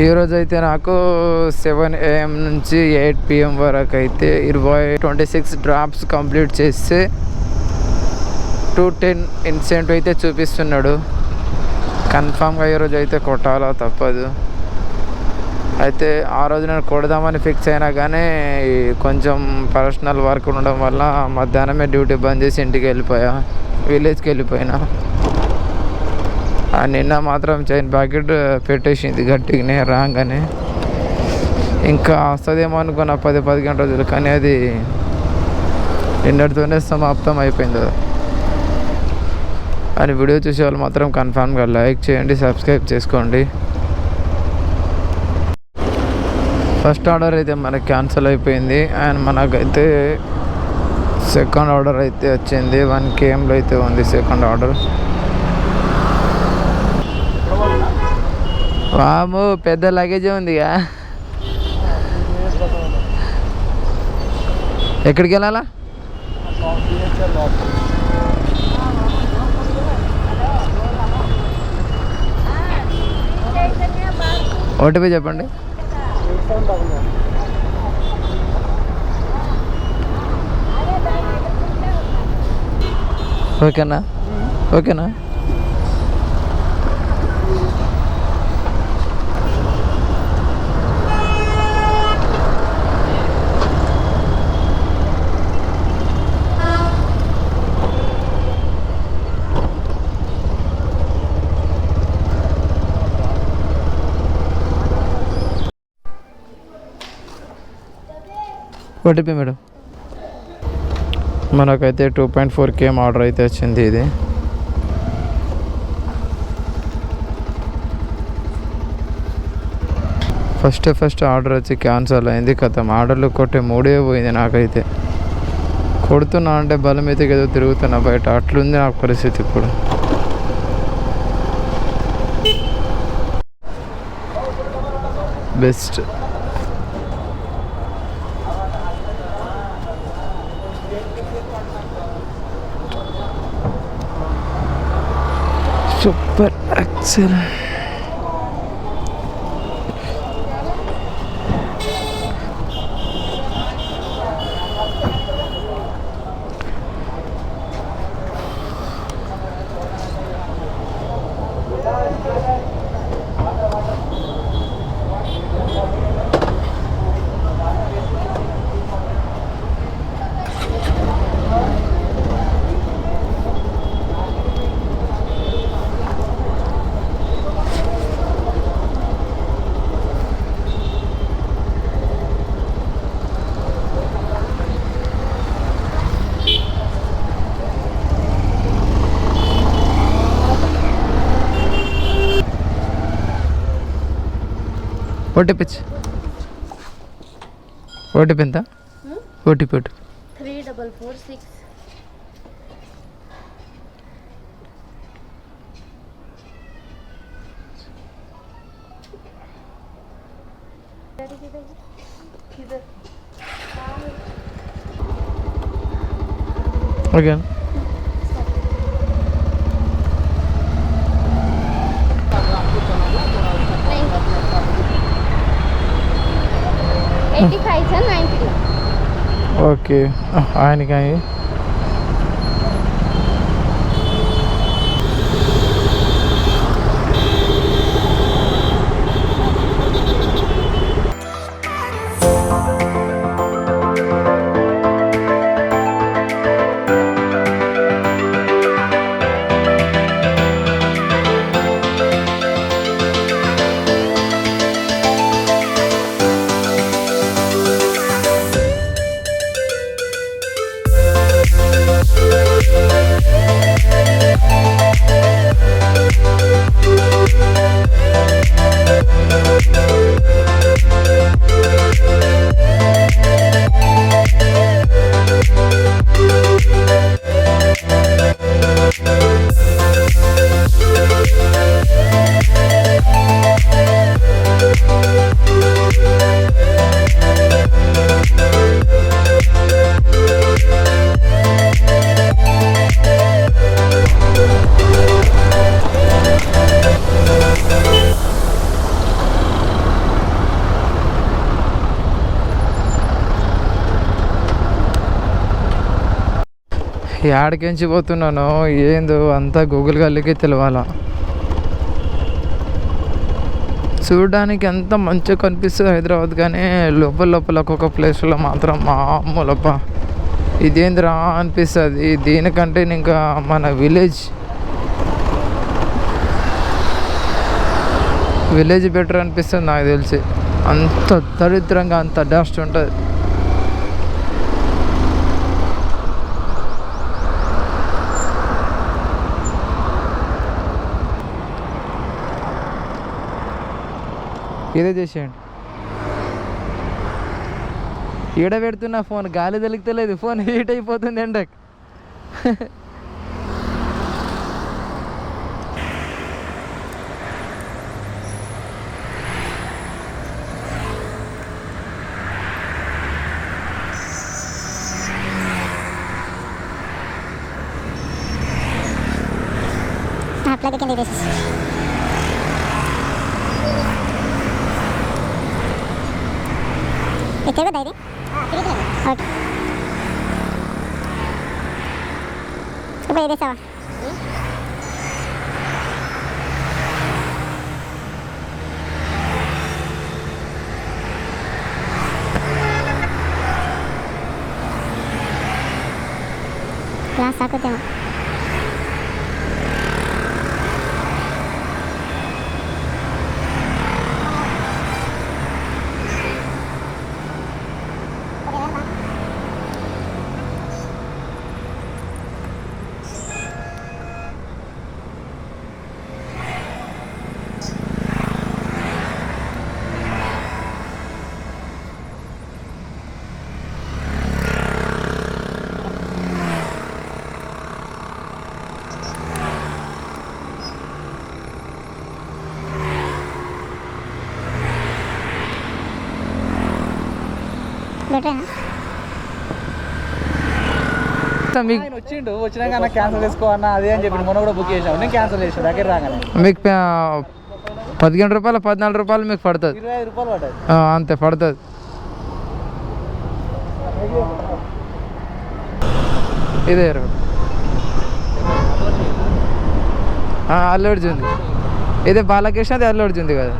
ఈరోజు అయితే నాకు 7 AM నుంచి 8 PM వరకు అయితే 26 డ్రాప్స్ కంప్లీట్ చేస్తే 210 ఇన్సెంటివ్ అయితే చూపిస్తున్నాడు. కన్ఫామ్గా ఈరోజు అయితే కొట్టాలా తప్పదు. అయితే ఆ రోజు నేను కొడదామని ఫిక్స్ అయినా కానీ కొంచెం పర్సనల్ వర్క్ ఉండడం వల్ల మధ్యాహ్నమే డ్యూటీ బంద్ చేసి ఇంటికి వెళ్ళిపోయా, విలేజ్కి వెళ్ళిపోయినా. నిన్న మాత్రం చైన్ ప్యాకెట్ పెట్టేసింది గట్టిగానే రాగానే. ఇంకా వస్తుందేమో అనుకున్న 10-15 రోజులు, కానీ అది నిన్నటితోనే సమాప్తం అయిపోయింది. అని వీడియో చూసే వాళ్ళు మాత్రం కన్ఫామ్గా లైక్ చేయండి, సబ్స్క్రైబ్ చేసుకోండి. ఫస్ట్ ఆర్డర్ అయితే మనకి క్యాన్సిల్ అయిపోయింది అండ్ మనకైతే సెకండ్ ఆర్డర్ అయితే వచ్చింది. 1 KMలో అయితే ఉంది సెకండ్ ఆర్డర్. వాము పెద్ద లగేజే ఉందిగా. ఎక్కడికి వెళ్ళాలా? ఓటీపీ చెప్పండి. ఓకేనా? ఓకేనా? OTP madam. మనకైతే 2.4 KM ఆర్డర్ అయితే వచ్చింది. ఇది ఫస్ట్ ఆర్డర్ వచ్చి క్యాన్సల్ అయింది. కథం ఆర్డర్లు కొట్టే మూడే పోయింది. నాకైతే కొడుతున్నా అంటే బలం అయితే ఏదో తిరుగుతున్నా బయట, అట్లుంది నాకు పరిస్థితి ఇప్పుడు. Best super excel. ఓటీపీ ఎంత? ఓటీపీ 3446. ఓకే. ఓకే ఆయనకి యాడికించి పోతున్నాను ఏందో అంతా గూగుల్ గల్లీకి తెలియాలా. చూడడానికి ఎంత మంచిగా కనిపిస్తుంది హైదరాబాద్, కానీ లోపల లోపల ఒక్కొక్క ప్లేస్లో మాత్రం మామూలప్ప ఇదేంద్రా అనిపిస్తుంది. దీనికంటే ఇంకా మన విలేజ్ బెటర్ అనిపిస్తుంది నాకు తెలిసి. అంత దరిద్రంగా అంత డస్ట్ ఉంటుంది. ఇదే చేసేయండి. ఈడ పెడుతున్నా ఫోన్ గాలి తలుగుతలేదు, ఫోన్ హీట్ అయిపోతుంది ఎండకి. క్లాస్ సాకుతేమో మీకు వచ్చిండు, వచ్చినాక క్యాన్సిల్ చేసుకో అన్న అదే అని చెప్పి మొన్న కూడా బుక్ చేసాం. నేను క్యాన్సిల్ చేసాను దగ్గర రాగానే. మీకు 15 రూపాయలు 14 రూపాయలు మీకు పడుతుంది. 25 రూపాయలు పడ్డది అంతే పడుతుంది. ఇదే అల్లు అర్జున్, ఇదే బాలకృష్ణ, అది అల్లు అర్జున్ది కదా.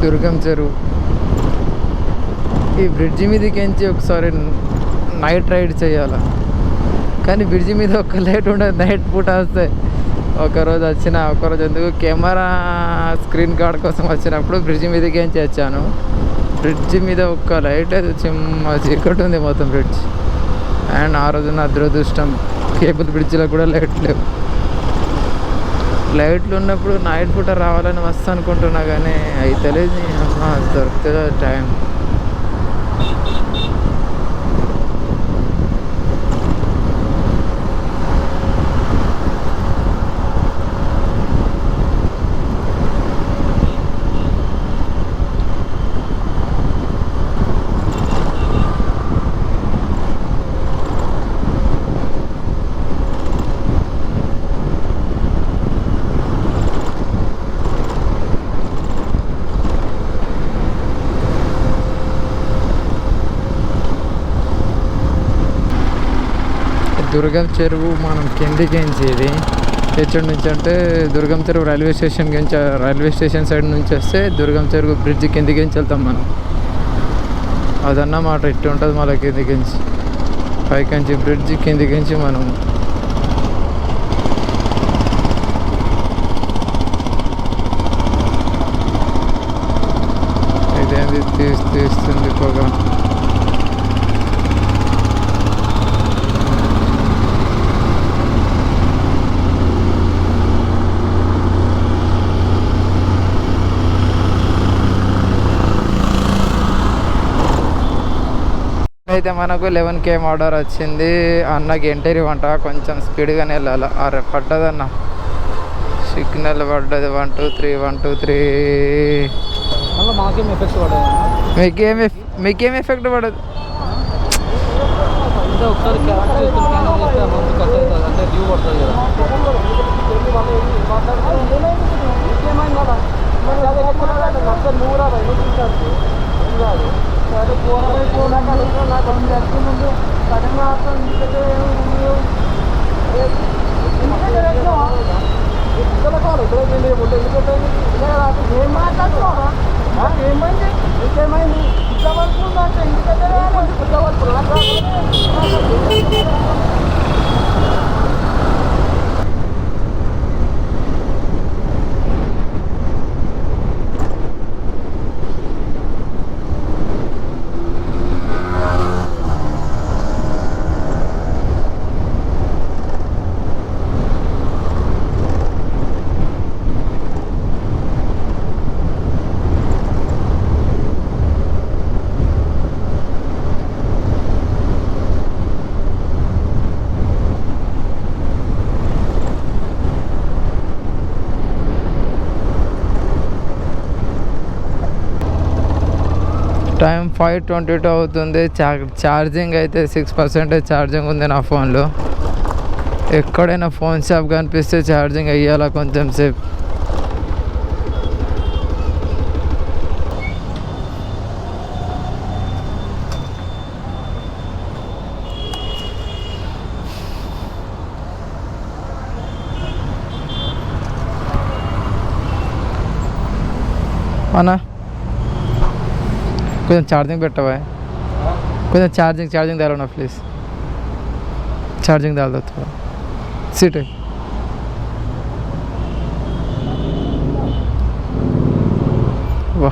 దుర్గం చెరువు. ఈ బ్రిడ్జి మీదకించి ఒకసారి నైట్ రైడ్ చేయాలి, కానీ బ్రిడ్జి మీద ఒక్క లైట్ ఉండదు. నైట్ పూట వస్తే ఒకరోజు ఎందుకు కెమెరా స్క్రీన్ గార్డ్ కోసం వచ్చినప్పుడు బ్రిడ్జి మీదకించి వచ్చాను. బ్రిడ్జి మీద ఒక్క లైట్ చిమ్మ చీకటి ఉంది మొత్తం బ్రిడ్జ్. అండ్ ఆ రోజు నా దురదృష్టం, కేబుల్ బ్రిడ్జిలో కూడా లైట్ లేవు. లైట్లు ఉన్నప్పుడు నైట్ పూట రావాలని వస్తా అనుకుంటున్నా, కానీ అయితే లేదు. అమ్మ దొరుకుతుందో టైం. దుర్గం చెరువు మనం కిందికి ఎంచేది ఎక్కడి నుంచి అంటే దుర్గం చెరువు రైల్వే స్టేషన్ సైడ్ నుంచి వస్తే దుర్గం చెరువు బ్రిడ్జ్ కిందికి వెళ్తాం మనం. అదన్నమాట ఇట్టు ఉంటుంది. మళ్ళీ కిందికించి పైకించి బ్రిడ్జ్ కిందికించి మనం ఇదేంది తీస్తుంది పొగ. అయితే మనకు 11 km ఆర్డర్ వచ్చింది. అన్నకి ఎంట్రీ వంట కొంచెం స్పీడ్గానే వెళ్ళాలి. అరే పడ్డదన్న, సిగ్నల్ పడ్డది. 1 2 3 1 2 3. మీకేం ఎఫెక్ట్ పడదు. ఒకసారి అంటే డ్యూ పడుతుంది కదా. టైం 5:22 అవుతుంది. ఛార్జింగ్ అయితే 6% ఛార్జింగ్ ఉంది నా ఫోన్లో. ఎక్కడైనా ఫోన్ షాప్ కనిపిస్తే ఛార్జింగ్ అయ్యాలా కొంచెం సేపు. అన్నా కొంచెం ఛార్జింగ్ పెట్టవా, కొంచెం ఛార్జింగ్ తేలన్నా ప్లీజ్. ఛార్జింగ్ తేలదు సీట్. వా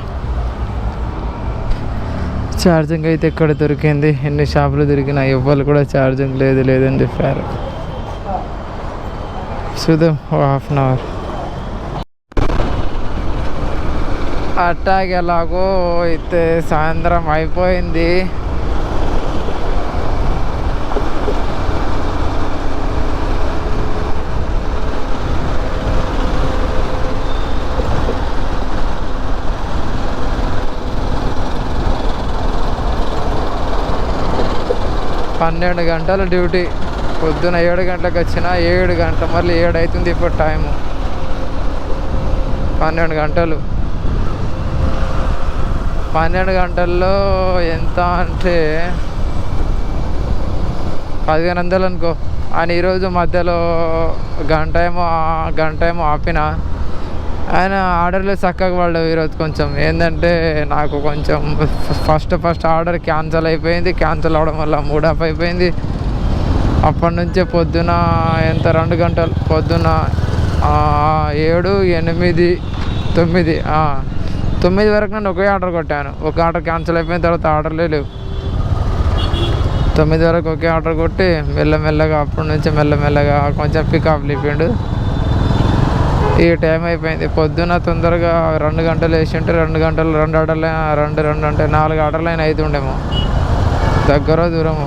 ఛార్జింగ్ అయితే ఎక్కడ దొరికింది, ఎన్ని షాపులు దొరికినా ఎవ్వరు కూడా ఛార్జింగ్ లేదని చెప్పారు. చూద్దాం హాఫ్ అన్ అవర్. అట్టాగ్ ఎలాగో అయితే సాయంత్రం అయిపోయింది. పన్నెండు గంటల డ్యూటీ. పొద్దున 7 గంటలకు వచ్చిన 7 గంటలు, మళ్ళీ 7 అవుతుంది ఇప్పుడు టైము. 12 గంటలు. 12 గంటల్లో ఎంత అంటే 1500 అనుకో. ఆయన ఈరోజు మధ్యలో గంట ఏమో ఆపిన. ఆయన ఆర్డర్లు చక్కగా పడవు ఈరోజు. కొంచెం ఏంటంటే నాకు కొంచెం ఫస్ట్ ఆర్డర్ క్యాన్సిల్ అయిపోయింది. క్యాన్సిల్ అవడం వల్ల మూడ్ ఆఫ్ అయిపోయింది. అప్పటి నుంచే పొద్దున 2 గంటలు, పొద్దున 7, 8, 9 వరకు నేను ఒకే ఆర్డర్ కొట్టాను. ఒక ఆర్డర్ క్యాన్సిల్ అయిపోయిన తర్వాత ఆర్డర్లే లేవు. 9 వరకు ఒకే ఆర్డర్ కొట్టి మెల్లమెల్లగా అప్పటి నుంచి మెల్లమెల్లగా కొంచెం పికప్ లేపిండు. ఈ టైం అయిపోయింది. పొద్దున తొందరగా 2 గంటలు వేసి ఉంటే 2 గంటలు 2 ఆర్డర్లు 2 అంటే 4 ఆర్డర్లు అయినా అవుతుండేమో. దగ్గర దూరము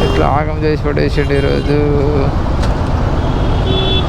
ఇట్లా ఆగం చేసి పడేసిండు ఈరోజు.